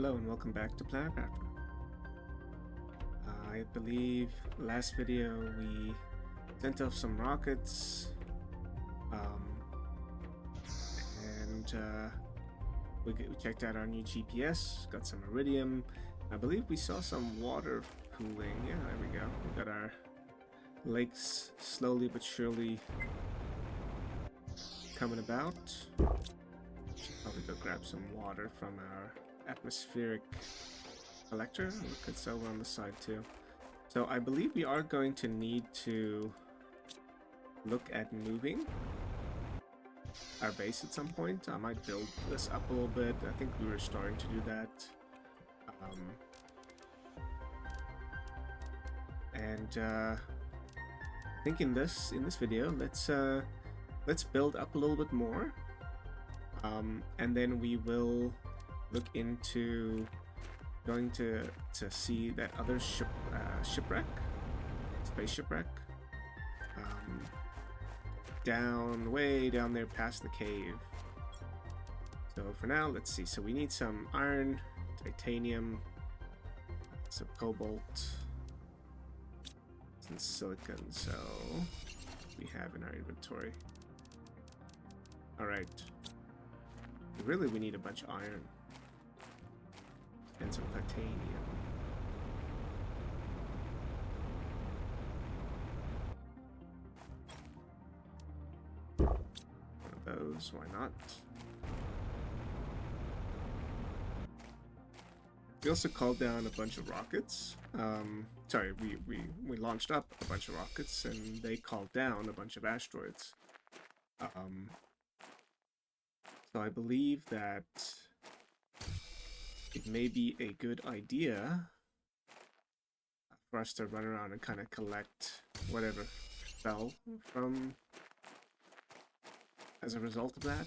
Hello and welcome back to Planetcraft. I believe last video we sent off some rockets um, and we checked out our new GPS, got some iridium. I believe we saw some water pooling. Yeah, there we go. We got our lakes slowly but surely coming about. Should probably go grab some water from our atmospheric collector. Look, it's over on the side too. So I believe we are going to need to look at moving our base at some point. I might build this up a little bit. I think we were starting to do that. I think in this video, let's build up a little bit more, and then we will look into going to see that other shipwreck, space shipwreck, way down there past the cave. So for now, let's see. So we need some iron, titanium, some cobalt, and silicon. So we have in our inventory. All right. Really, we need a bunch of iron and some titanium. One of those, why not? We also called down a bunch of rockets. Sorry, we launched up a bunch of rockets and they called down a bunch of asteroids. So I believe that it may be a good idea for us to run around and kind of collect whatever fell from as a result of that.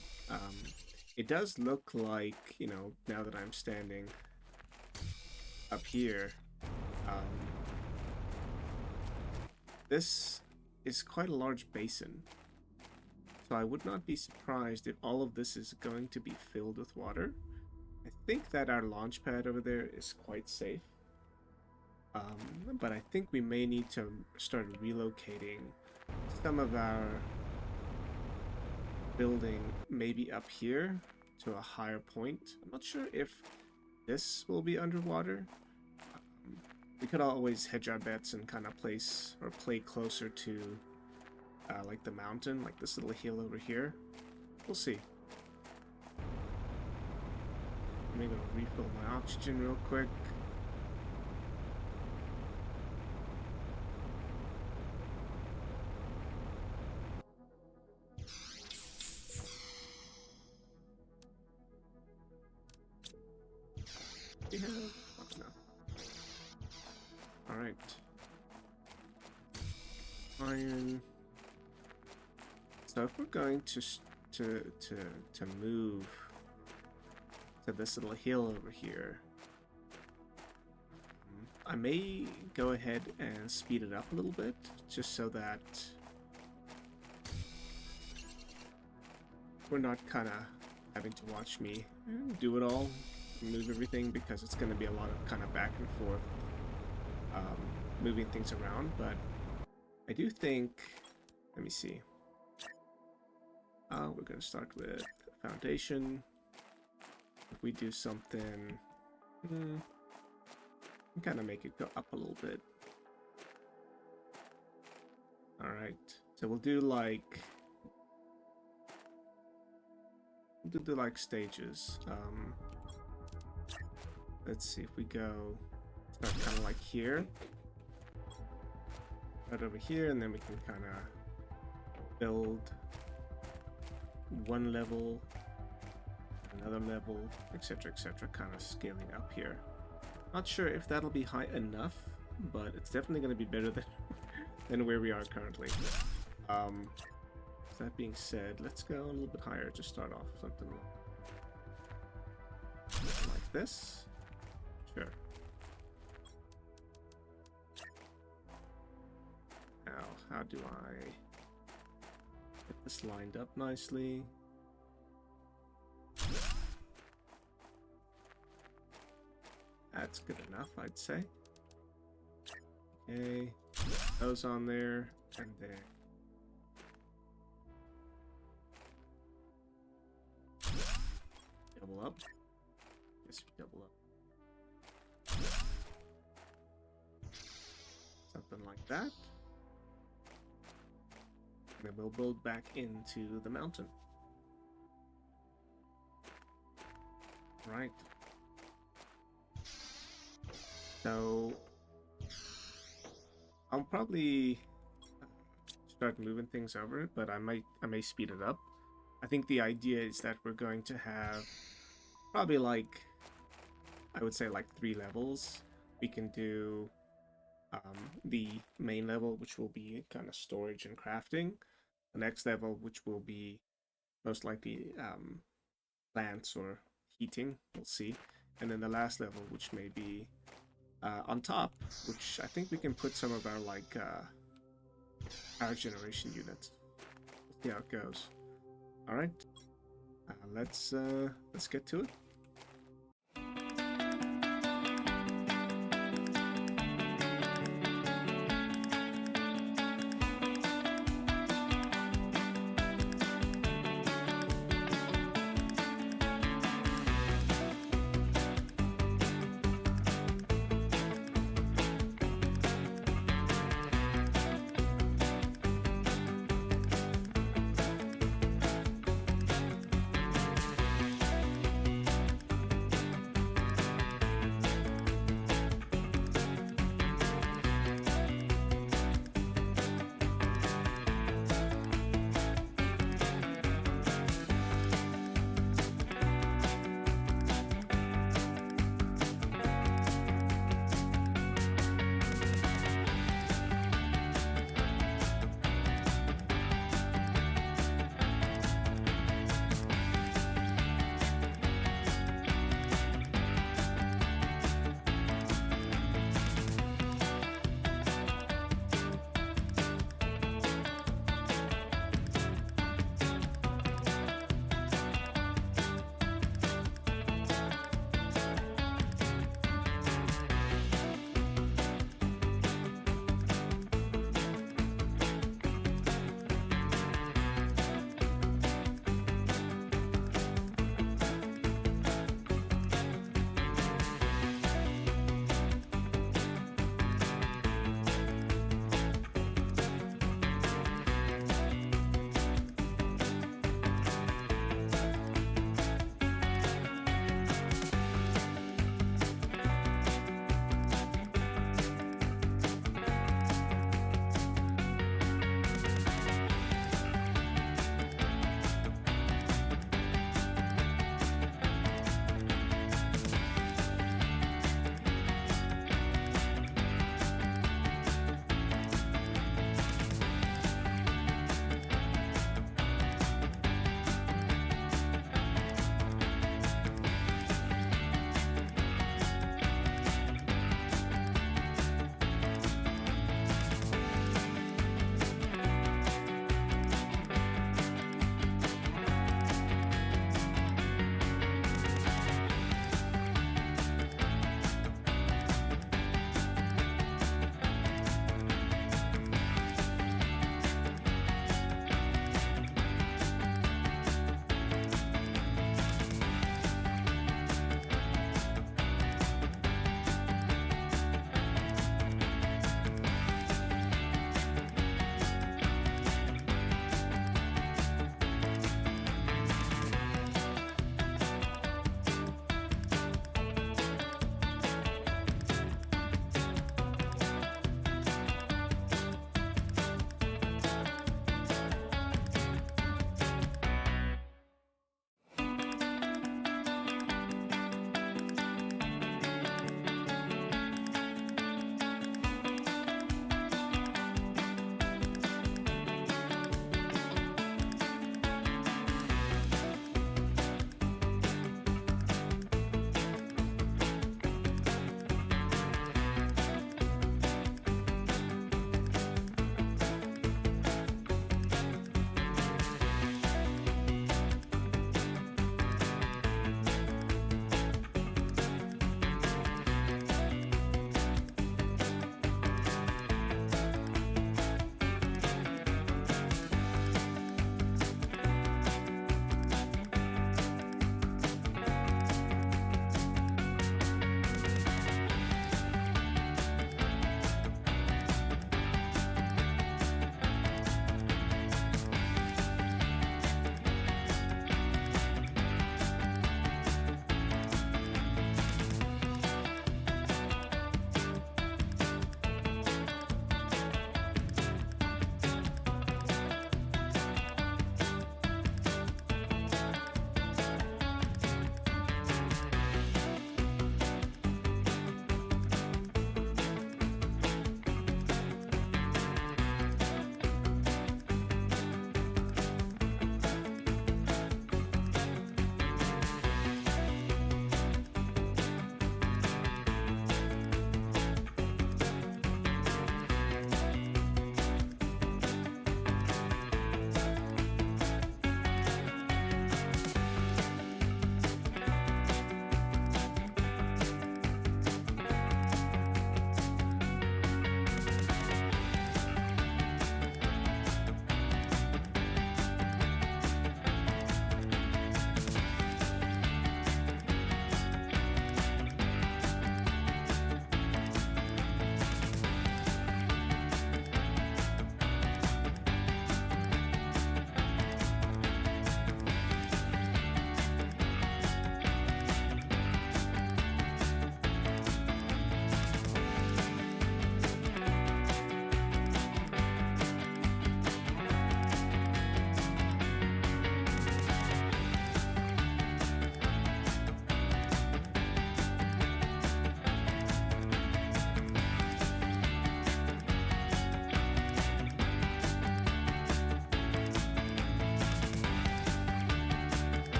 It does look like, you know, now that I'm standing up here, this is quite a large basin. So I would not be surprised if all of this is going to be filled with water. I think that our launch pad over there is quite safe. But I think we may need to start relocating some of our building maybe up here to a higher point. I'm not sure if this will be underwater. We could always hedge our bets and kind of place or play closer to like the mountain, like this little hill over here. We'll see. Let me go refill my oxygen real quick. We have... oh no. Alright. Iron. So if we're going to move to this little hill over here, I may go ahead and speed it up a little bit, just so that we're not kind of having to watch me do it all, move everything, because it's going to be a lot of kind of back and forth moving things around. But I do think, let me see. We're going to start with foundation. If we do something, kind of make it go up a little bit. Alright, so we'll do like stages. Let's see if we go start kind of like here, right over here, and then we can kind of build one level, another level, etc., kind of scaling up here. Not sure if that'll be high enough, but it's definitely going to be better than where we are currently. That being said, let's go a little bit higher to start off. Something like this. Sure. Now, how do I get this lined up nicely? That's good enough, I'd say. Okay, those on there, and then double up. Guess we double up. Something like that. And then we'll build back into the mountain. Right. So I'll probably start moving things over, but I may speed it up. I think the idea is that we're going to have probably like, I would say like 3 levels. We can do the main level, which will be kind of storage and crafting. The next level, which will be most likely plants or heating, we'll see. And then the last level, which may be on top, which I think we can put some of our like power generation units. We'll see how it goes. All right, let's get to it.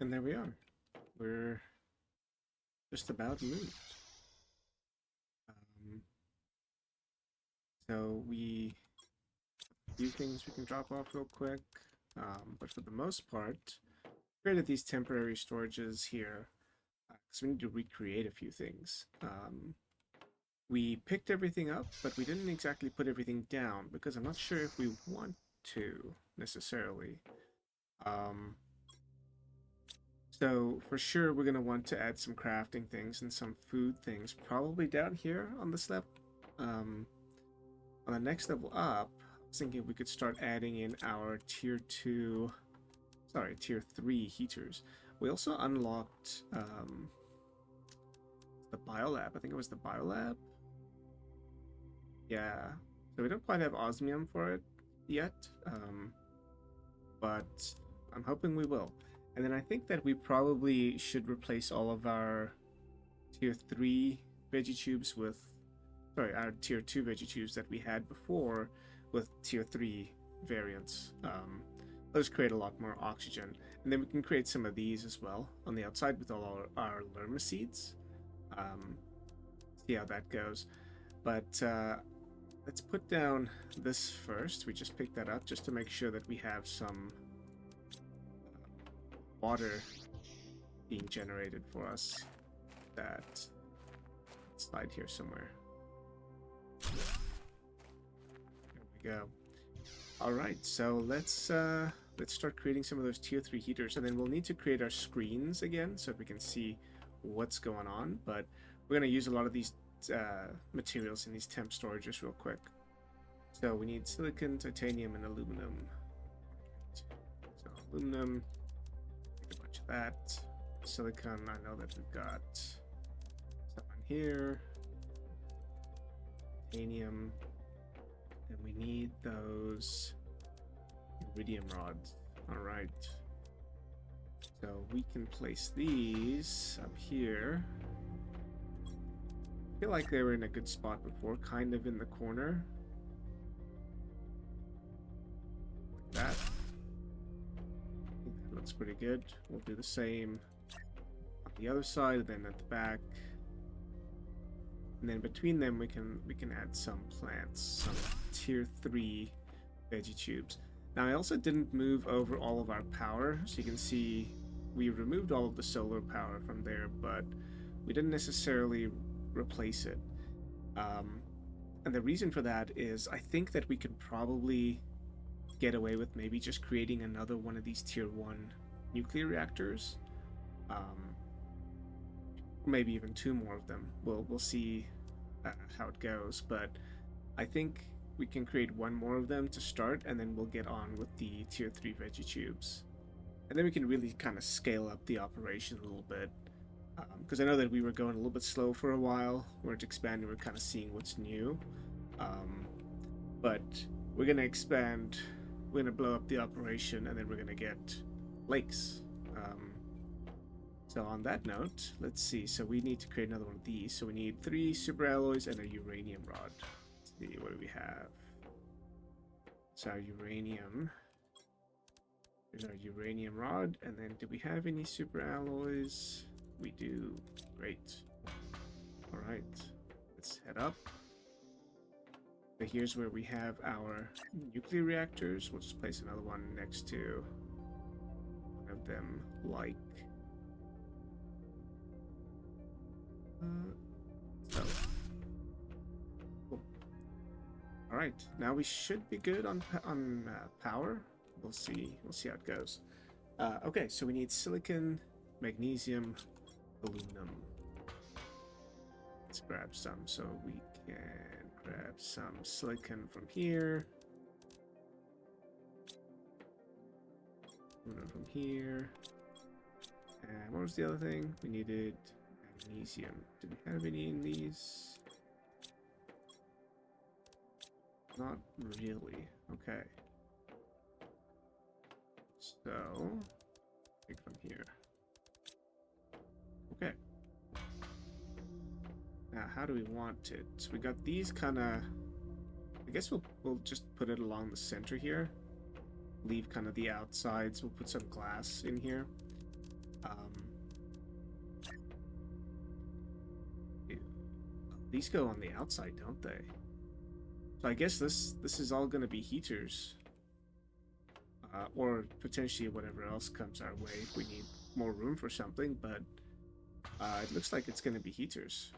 And there we are. We're just about moved. So we few things we can drop off real quick, but for the most part, created these temporary storages here because we need to recreate a few things. We picked everything up, but we didn't exactly put everything down because I'm not sure if we want to necessarily. So for sure we're going to want to add some crafting things and some food things probably down here on this level. On the next level up, I was thinking we could start adding in our tier 3 heaters. We also unlocked the biolab. I think it was the biolab. Yeah, so we don't quite have osmium for it yet, but I'm hoping we will. And then I think that we probably should replace all of our tier 3 veggie tubes with, sorry, our tier 2 veggie tubes that we had before with tier 3 variants. Those create a lot more oxygen. And then we can create some of these as well on the outside with all our lerma seeds. See how that goes. But let's put down this first. We just picked that up just to make sure that we have some water being generated for us. That slide here somewhere. There we go. All right, so let's start creating some of those tier 3 heaters, and then we'll need to create our screens again so we can see what's going on. But we're going to use a lot of these materials in these temp storages real quick. So we need silicon, titanium, and aluminum. So aluminum, take a bunch of that. Silicon, I know that we've got some on here. Titanium, and we need those iridium rods. All right. So we can place these up here. I feel like they were in a good spot before, kind of in the corner. Like that. I think that looks pretty good. We'll do the same on the other side, and then at the back. And then between them we can add some plants, some tier 3 veggie tubes. Now I also didn't move over all of our power, so you can see we removed all of the solar power from there, but we didn't necessarily replace it. And the reason for that is I think that we could probably get away with maybe just creating another one of these tier 1 nuclear reactors. Maybe even 2 more of them. We'll see how it goes, but I think we can create 1 more of them to start, and then we'll get on with the tier 3 veggie tubes. And then we can really kind of scale up the operation a little bit. Because I know that we were going a little bit slow for a while. We're expanding, we're kind of seeing what's new. But we're going to expand, we're going to blow up the operation, and then we're going to get lakes. So on that note, let's see. So we need to create another one of these. So we need 3 super alloys and a uranium rod. Let's see, what do we have? So our uranium. There's our uranium rod. And then do we have any super alloys? We do. Great. All right. Let's head up. So here's where we have our nuclear reactors. We'll just place another one next to one of them, like so. Cool. All right, now we should be good on power. We'll see how it goes. Okay, so we need silicon, magnesium, aluminum. Let's grab some. So we can grab some silicon from here. Aluminum from here. And what was the other thing? We needed magnesium. Do we have any in these? Not really. Okay. So, take from here. Okay. Now, how do we want it? So we got these kind of. I guess we'll just put it along the center here. Leave kind of the outsides. We'll put some glass in here. Um, these go on the outside, don't they? So I guess this is all going to be heaters. Or potentially whatever else comes our way if we need more room for something, but it looks like it's going to be heaters.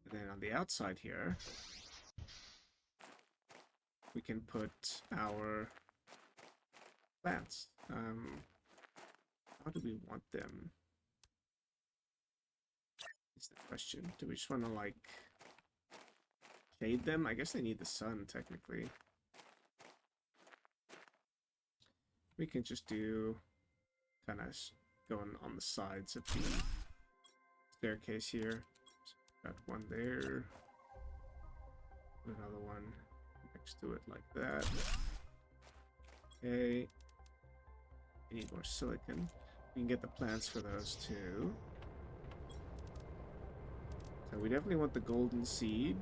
And then on the outside here, we can put our plants. How do we want them? Is the question. Do we just want to, like, shade them? I guess they need the sun, technically. We can just do kind of going on the sides of the staircase here. So got one there. Put another one next to it like that. Okay. We need more silicon. We can get the plants for those too. So we definitely want the golden seed.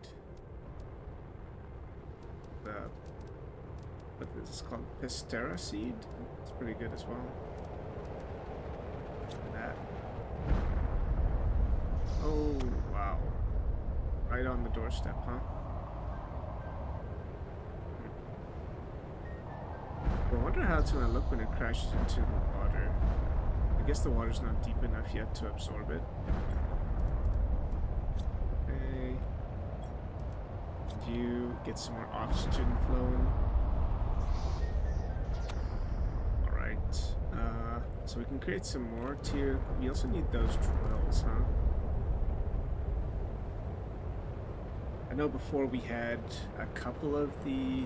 What this is called, Pistera seed. It's pretty good as well. Look at that. Oh wow! Right on the doorstep, huh? Well, I wonder how it's gonna look when it crashes into the water. I guess the water's not deep enough yet to absorb it. Okay. Did you get some more oxygen flowing? So we can create some more tier. We also need those drills, huh? I know before we had a couple of the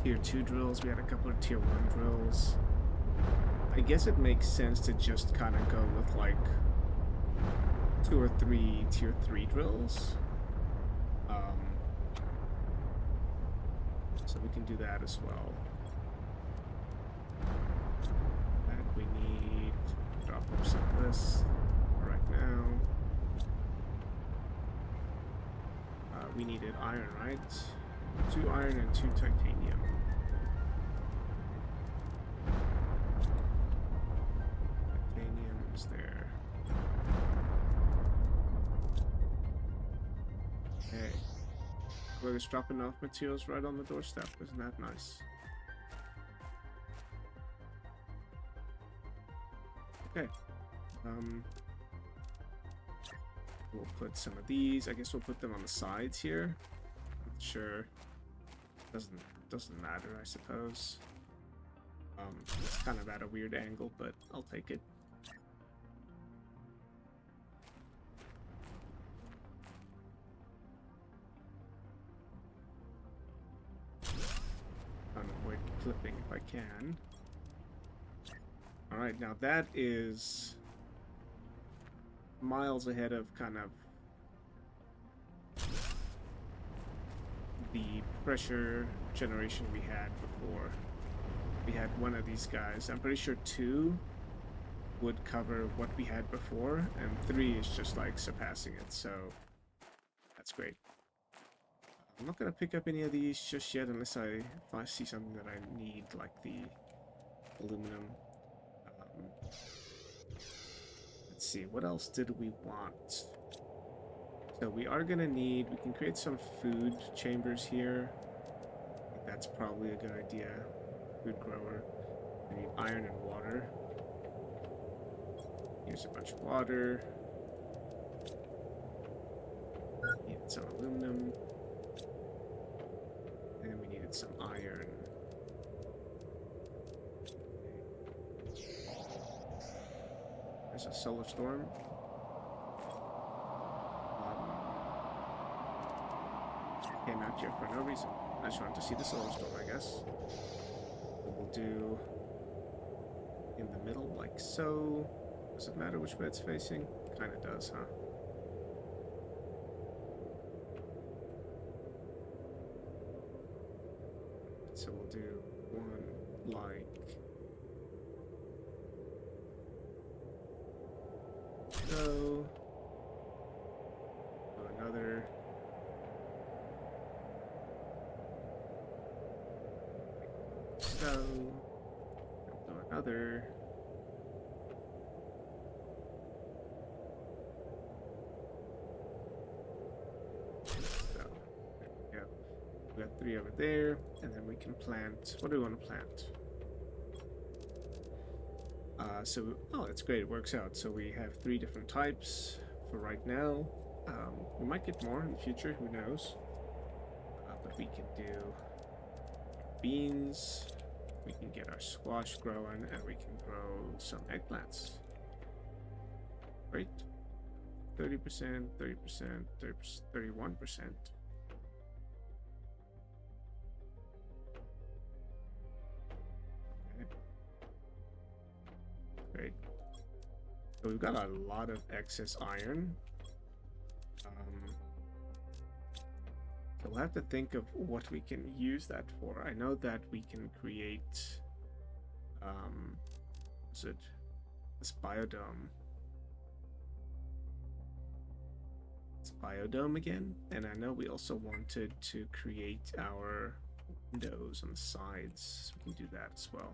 tier 2 drills. We had a couple of tier 1 drills. I guess it makes sense to just kind of go with like 2 or 3 tier 3 drills. So we can do that as well. We need to drop off some of this right now. We needed iron, right? 2 iron and 2 titanium. Titanium is there. Okay. We're just dropping off materials right on the doorstep. Isn't that nice? Okay. We'll put some of these. I guess we'll put them on the sides here. Not sure. Doesn't matter, I suppose. It's kind of at a weird angle, but I'll take it. I'll avoid clipping if I can. Alright, now that is miles ahead of kind of the pressure generation we had before. We had one of these guys. I'm pretty sure 2 would cover what we had before, and 3 is just like surpassing it, so that's great. I'm not going to pick up any of these just yet unless if I see something that I need, like the aluminum. Let's see, what else did we want? So we are going to need, we can create some food chambers here. I think that's probably a good idea. Food grower. We need iron and water. Here's a bunch of water. Need some aluminum. And we needed some iron. There's a solar storm. Came out here for no reason. I just wanted to see the solar storm, I guess. We'll do in the middle, like so. Does it matter which way it's facing? Kinda does, huh? So we'll do one like so. Do another. So. Do another. So, yeah, we got 3 over there, and then we can plant. What do we want to plant? Oh, that's great. It works out. So we have 3 different types for right now. We might get more in the future. Who knows? But we can do beans. We can get our squash growing, and we can grow some eggplants. Great. 30%, 30%, 31%. Okay. Great. So we've got a lot of excess iron. So we'll have to think of what we can use that for. I know that we can create, is it this biodome? It's biodome again, and I know we also wanted to create our windows on the sides, so we can do that as well.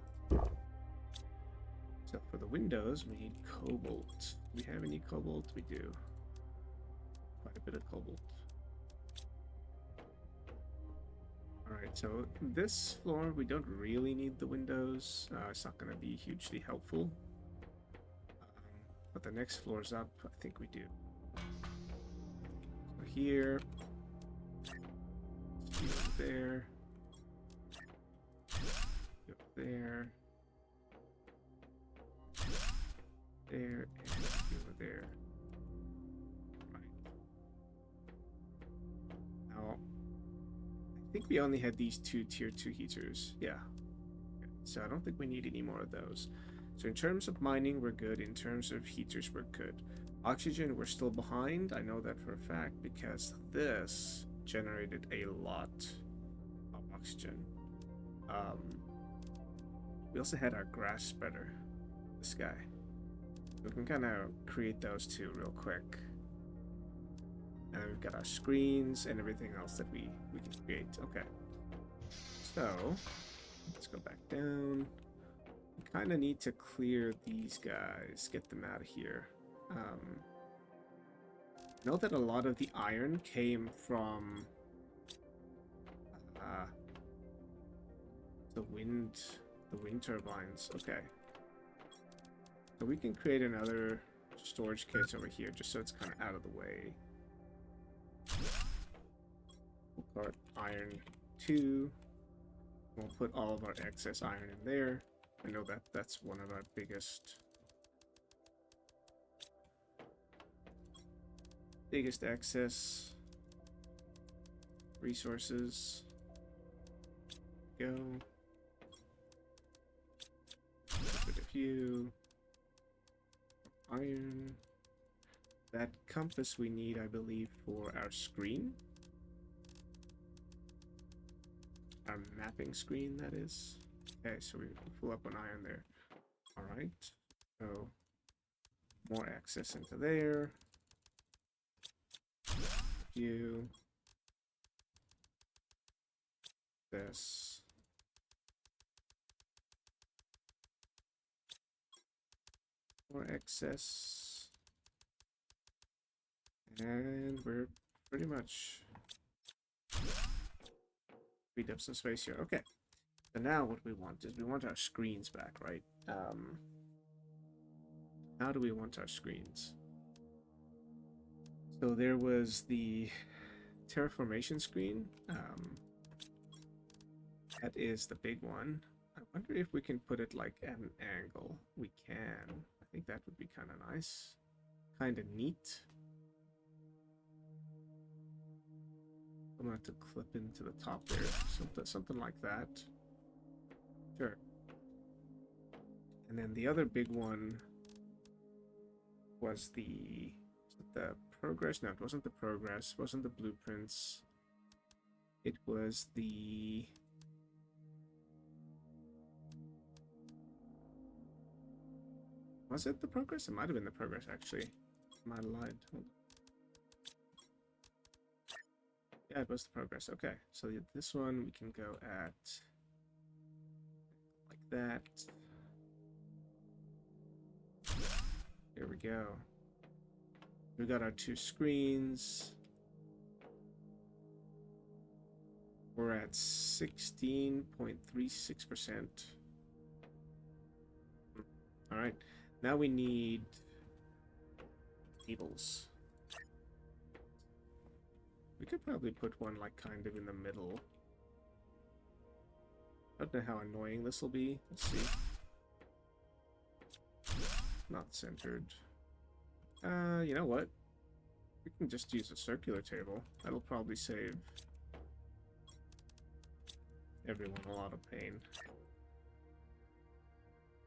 So for the windows, we need cobalt. Do we have any cobalt? We do. Quite a bit of cobalt. Alright, so this floor, we don't really need the windows. It's not going to be hugely helpful. But the next floors up, I think we do. So here, there, up there, there, and over there. Right. Now, I think we only had these 2 tier 2 heaters. Yeah. So I don't think we need any more of those. So in terms of mining, we're good. In terms of heaters, we're good. Oxygen, we're still behind. I know that for a fact because this generated a lot of oxygen. We also had our grass spreader, this guy. We can kind of create those 2 real quick. And we've got our screens and everything else that we can create. Okay. So, let's go back down. We kind of need to clear these guys, get them out of here. Know that a lot of the iron came from the wind turbines. Okay. So we can create another storage case over here just so it's kind of out of the way. We'll put iron 2. We'll put all of our excess iron in there. I know that that's one of our biggest excess resources. Go. Put a few iron. That compass we need, I believe, for our screen. Our mapping screen, that is. Okay, so we pull up an iron there. Alright. So, more access into there. You. This. More excess. And we're pretty much freed up some space here. Okay. So now what we want is we want our screens back, right? How do we want our screens? So there was the terraformation screen. That is the big one. I wonder if we can put it like at an angle. We can. I think that would be kind of nice. Kind of neat. I'm going to have to clip into the top there. Something like that. Sure. And then the other big one was the progress. No, it wasn't the progress. It wasn't the blueprints. It was the... Was it the progress? It might have been the progress, actually. I might have lied. Hold on. Yeah, it was the progress. Okay, so this one we can go at like that. we go. We got our 2 screens. We're at 16.36%. All right, now we need cables. We could probably put one like kind of in the middle. I don't know how annoying this will be. Let's see. Not centered. You know what? We can just use a circular table. That'll probably save everyone a lot of pain.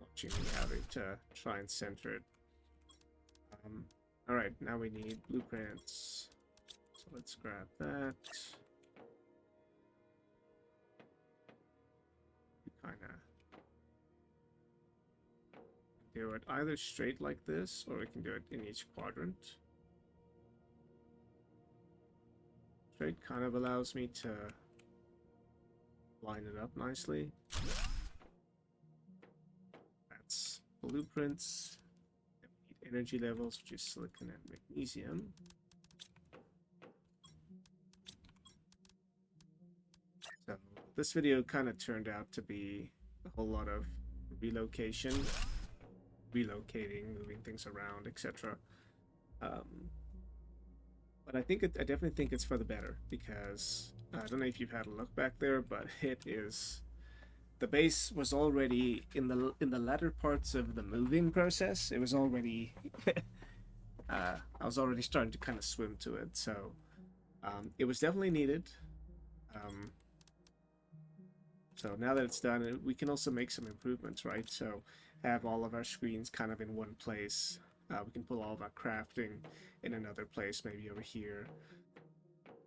Watching me having to try and center it. Alright, now we need blueprints. So let's grab that. We kinda do it either straight like this, or we can do it in each quadrant. Straight kind of allows me to line it up nicely. That's blueprints. We need energy levels, which is silicon and magnesium. So this video kind of turned out to be a whole lot of relocation, relocating, moving things around, etc. But I definitely think it's for the better, because I don't know if you've had a look back there, but it is, the base was already in the latter parts of the moving process. It was already I was already starting to kind of swim to it, so it was definitely needed. So now that it's done, we can also make some improvements, right? So have all of our screens kind of in one place. We can pull all of our crafting in another place, maybe over here.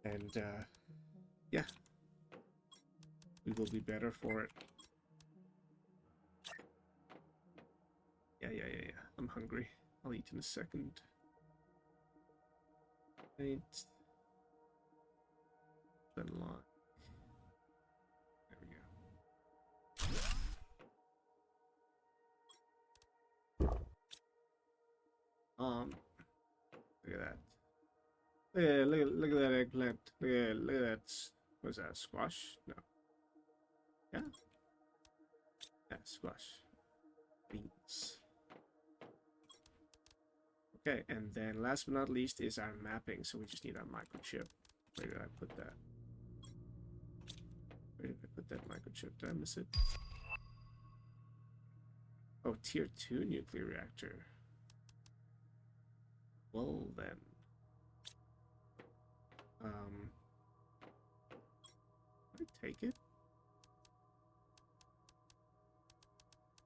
And yeah, we will be better for it. Yeah. I'm hungry. I'll eat in a second. Right. Unlock. There we go. Look at that. Look at that eggplant. Look at that. What's that? Squash? No. Yeah. Yeah, squash. Beans. Okay, and then last but not least is our mapping. So we just need our microchip. Where did I put that? Where did I put that microchip? Did I miss it? Oh, tier 2 nuclear reactor. Well then. Can I take it?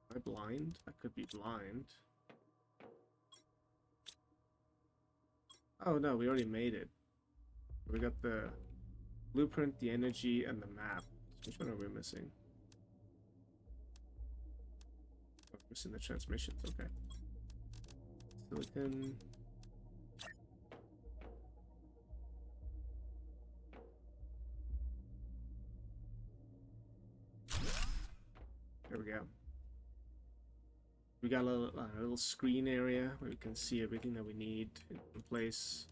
Am I blind? I could be blind. Oh no, we already made it. We got the blueprint, the energy, and the map. Which one are we missing? Oh, missing the transmissions, okay. Silicon. There we go. We got a little screen area where we can see everything that we need in place.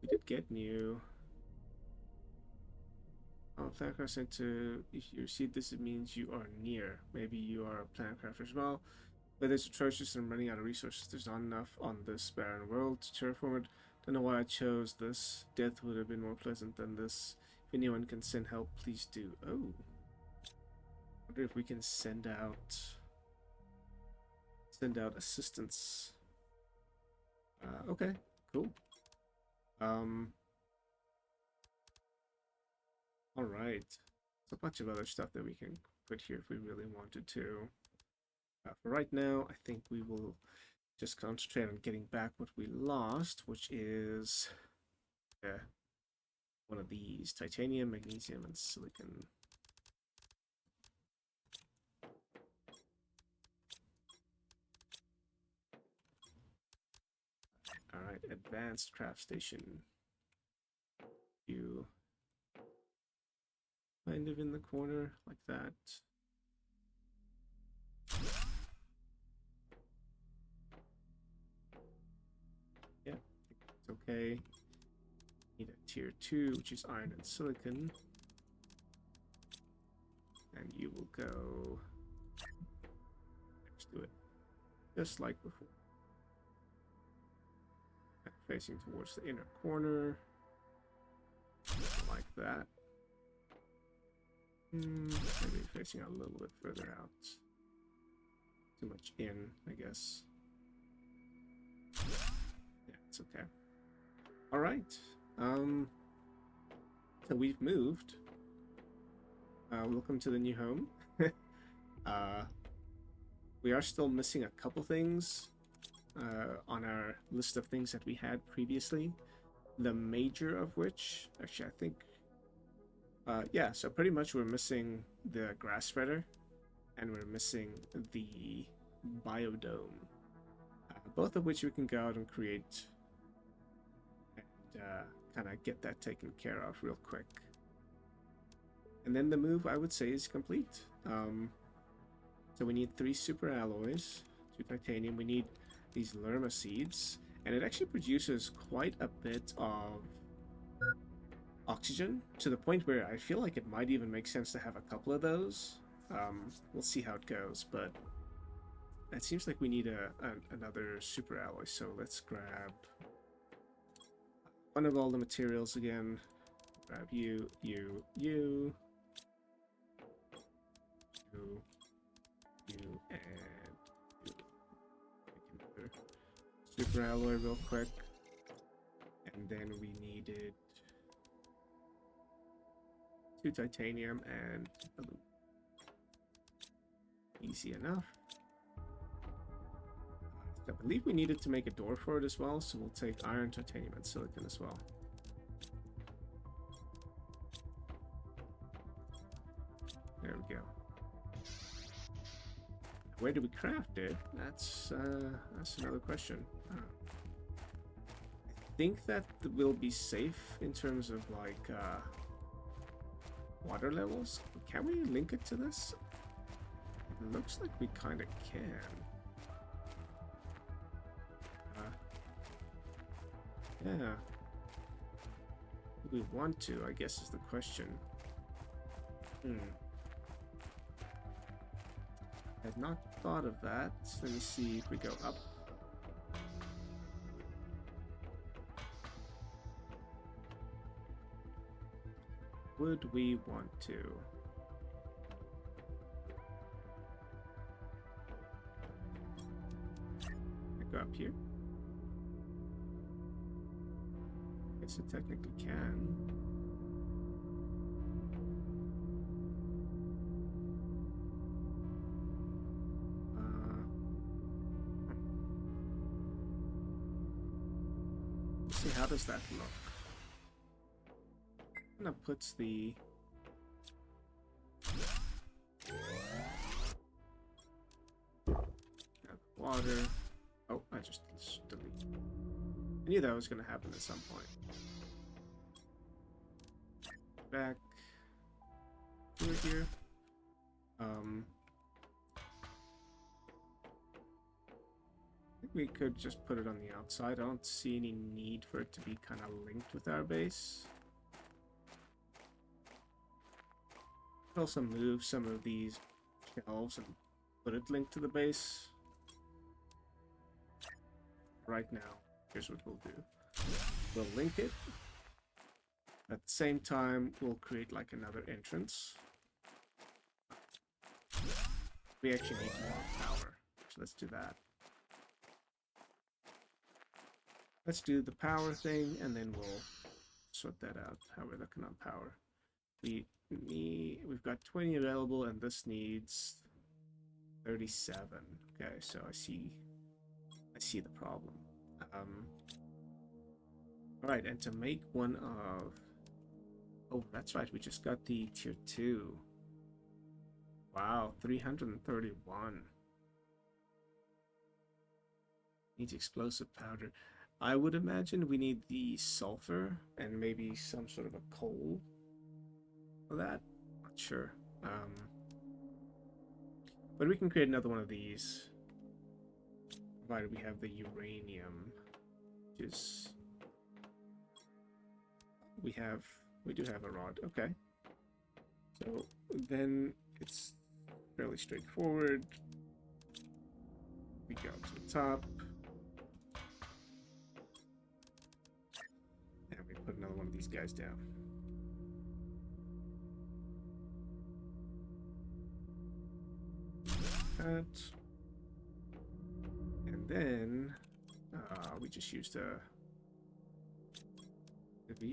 We did get new. Plantcraft Center. If you receive this, it means you are near. Maybe you are a plantcrafter as well. But it's atrocious and I'm running out of resources. There's not enough on this barren world to terraform it. Don't know why I chose this. Death would have been more pleasant than this. If anyone can send help, please do. Oh. I wonder if we can send out assistance. Okay, cool. All right. There's a bunch of other stuff that we can put here if we really wanted to. For right now, I think we will just concentrate on getting back what we lost, which is one of these: titanium, magnesium, and silicon. All right, advanced craft station. You kind of in the corner like that. Okay. Need a tier 2, which is iron and silicon. And you will go next to it, just like before. And facing towards the inner corner, like that. Maybe facing a little bit further out. Too much in, I guess. Yeah, it's okay. All right. So we've moved. Welcome to the new home. We are still missing a couple things on our list of things that we had previously. The major of which, actually, I think, yeah. So pretty much we're missing the grass spreader, and we're missing the biodome. Both of which we can go out and create, and kind of get that taken care of real quick. And then the move, I would say, is complete. So we need 3 super alloys, 2 titanium. We need these lerma seeds, and it actually produces quite a bit of oxygen, to the point where I feel like it might even make sense to have a couple of those. We'll see how it goes, but it seems like we need another super alloy. So let's grab one of all the materials again. Grab you, you, and you. Make another super alloy real quick. And then we needed 2 titanium and aluminum. Easy enough. I believe we needed to make a door for it as well, so we'll take iron, titanium, and silicon as well. There we go. Where do we craft it? That's another question. I think that will be safe in terms of like water levels. Can we link it to this? It looks like we kind of can. Yeah. Do we want to, I guess, is the question. I've not thought of that. Let me see if we go up. Would we want to? Go up here? Guess it technically can. Let's see, how does that look? Kind of puts the water. Oh, I just deleted. I knew that was going to happen at some point. Back through here. I think we could just put it on the outside. I don't see any need for it to be kind of linked with our base. Also move some of these shelves and put it linked to the base. Right now, here's what we'll do. We'll link it. At the same time, we'll create like another entrance. We actually need more power, so let's do that. Let's do the power thing, and then we'll sort that out, how we're looking on power. We've got 20 available, and this needs 37. Okay, so I see the problem. All right, and to make one of, oh, that's right, we just got the tier 2. Wow, 331. Needs explosive powder. I would imagine we need the sulfur and maybe some sort of a coal for that. Not sure. But we can create another one of these, provided we have the uranium, which is we do have a rod. Okay. So then it's fairly straightforward. We go to the top. And we put another one of these guys down. That. And then we just used we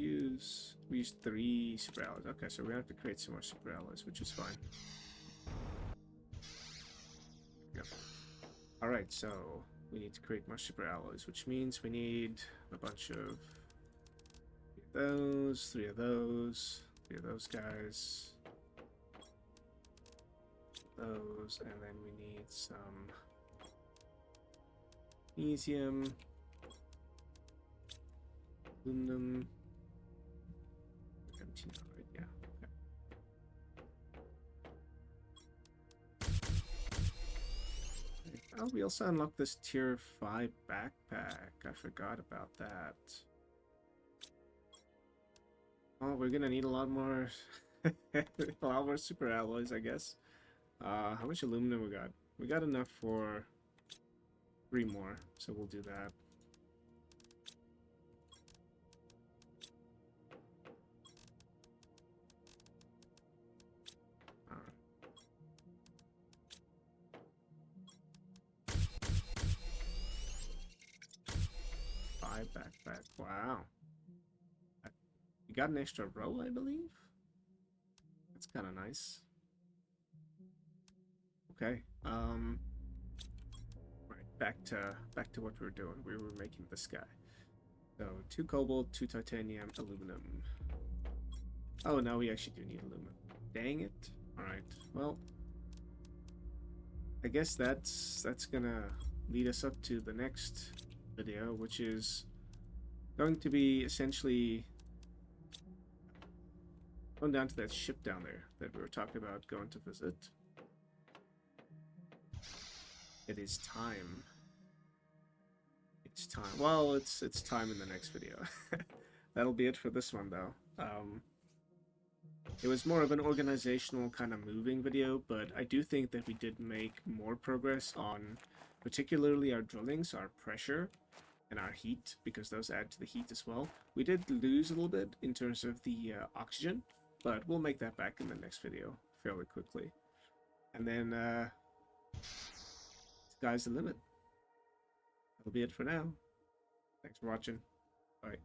used 3 super alloys. Okay, so we're gonna have to create some more super alloys, which is fine. Yep. Alright, so we need to create more super alloys, which means we need a bunch of 3 of those, 3 of those guys, those, and then we need some magnesium, aluminum. Right? Yeah. Okay. Oh, we also unlocked this tier 5 backpack. I forgot about that. Oh, we're gonna need a lot more, a lot more super alloys, I guess. How much aluminum we got? We got enough for 3 more, so we'll do that. Alright. Five backpack. Wow. We got an extra row, I believe. That's kind of nice. Okay. Right, back to what we were doing. We were making this guy. So 2 cobalt, 2 titanium, aluminum. Oh, now we actually do need aluminum. Dang it. Alright, well, I guess that's gonna lead us up to the next video, which is going to be essentially going down to that ship down there that we were talking about going to visit. It is time. It's time. Well, it's time in the next video. That'll be it for this one, though. It was more of an organizational kind of moving video, but I do think that we did make more progress on particularly our drilling, so our pressure and our heat, because those add to the heat as well. We did lose a little bit in terms of the oxygen, but we'll make that back in the next video fairly quickly. And then sky's the limit. That'll be it for now. Thanks for watching. Bye.